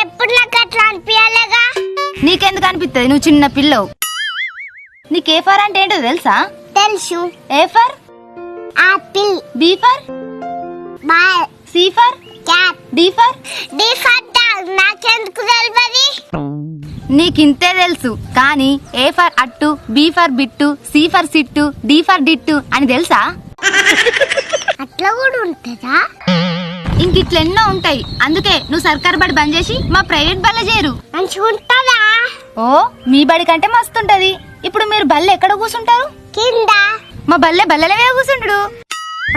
ఎప్పుడు నాకు అట్లా అనిపించలేగా. నీకెందుకు అనిపిస్తుంది? నువ్వు చిన్న పిల్లవు. నీకు ఏ ఫర్ అంటే ఏంటో తెలుసా? తెలుసు. A for apple. B for ball. C for cat. D for dog. నాకెందుకు తెలియదు? నీకింతే తెలుసు, కానీ ఏ ఫర్ అట్టు, బి ఫర్ బిట్టు, సి ఫర్ సిట్టు, డి ఫర్ డిట్టు అని తెలుసా? అట్లా కూడా ఉంటుందా? ఇంకిట్లెన్నో ఉంటాయి. అందుకే నువ్వు సర్కార్ బడి బంద్ చేసి మా ప్రైవేట్ బల్ల చేరు. మంచిగా ఉంటుందా? ఓ, మీ బడి కంటే మస్తుంటది. ఇప్పుడు మీరు బల్లె ఎక్కడ కూర్చుంటారు? కింద. మా బల్లెలవే కూర్చుంటాడు.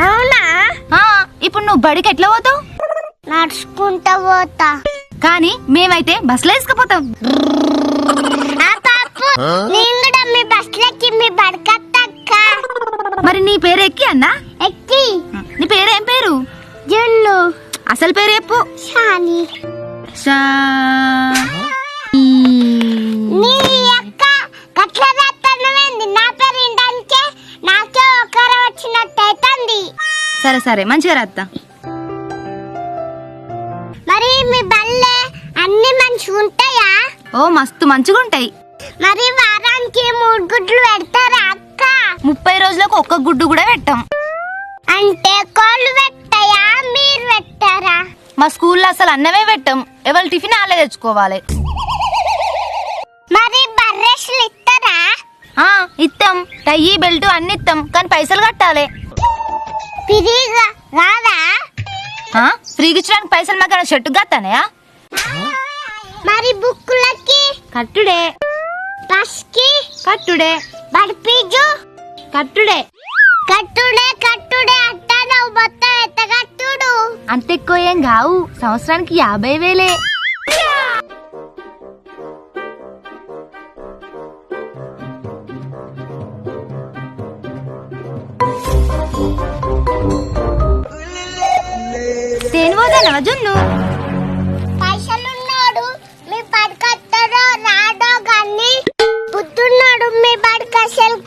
అవునా? ఇప్పుడు నువ్వు బడికి ఎట్లా పోతావు? నడుచుకుంటా పోతా. కానీ మేమైతే బస్సులో వేసుకుపోతాం. నేను కూడా మీ బస్సులకి మీ బడకత్తక్క. మరి నీ పేరు ఎక్కి అన్నా? ఎక్కి. నీ పేరు ఏం పేరు? జున్ను. అసలు పేరు చెప్పు. షాని. నీ అక్క గట్ల రాత్తన్నవేంది? నా పేరు ఇంటానికే నాకే ఒకరు వచ్చినట్టయితుంది. సరే సరే, మంచిగా రాత్తా. మరి మీ బల్లె అన్ని మంచిగా ఉంటాయా? ఓ, మస్తు మంచిగా ఉంటాయి. మరి వారానికి 3 గుడ్లు పెడతారా అక్క? 30 రోజులకు ఒక్క గుడ్డు కూడా పెట్టాం. అంటే కోళ్ళు పెట్టాయా, మీరు పెట్టారా? మా స్కూల్లో అసలు అన్నమే పెట్టాం. ఎవరు టిఫిన్ ఆలే తెచ్చుకోవాలి. మరి బర్రెస్లు ఇస్తారా? ఇస్తాం. టై బెల్ట్ అన్ని ఇస్తాం, కానీ పైసలు కట్టాలి. ఫ్రీగా రాదా? ఫ్రీగా ఇచ్చడానికి పైసలు మాకు షర్టు కట్టానయా? మరి బుక్కులకి కట్టుడే. బస్ కి కట్టుడే. బడి ఫీజు కట్టుడే. కట్టుడే కట్టుడే అంటాను. మొత్తం ఎంత కట్టుడు? అంత ఎక్కువ ఏం కావు, సంవత్సరానికి 50,000. తేను పోతానవా జున్ను? పైసలున్నాడు మీ బడికత్తాడో రాడో గాని బుద్ధున్నాడు మీ బడికి అసలు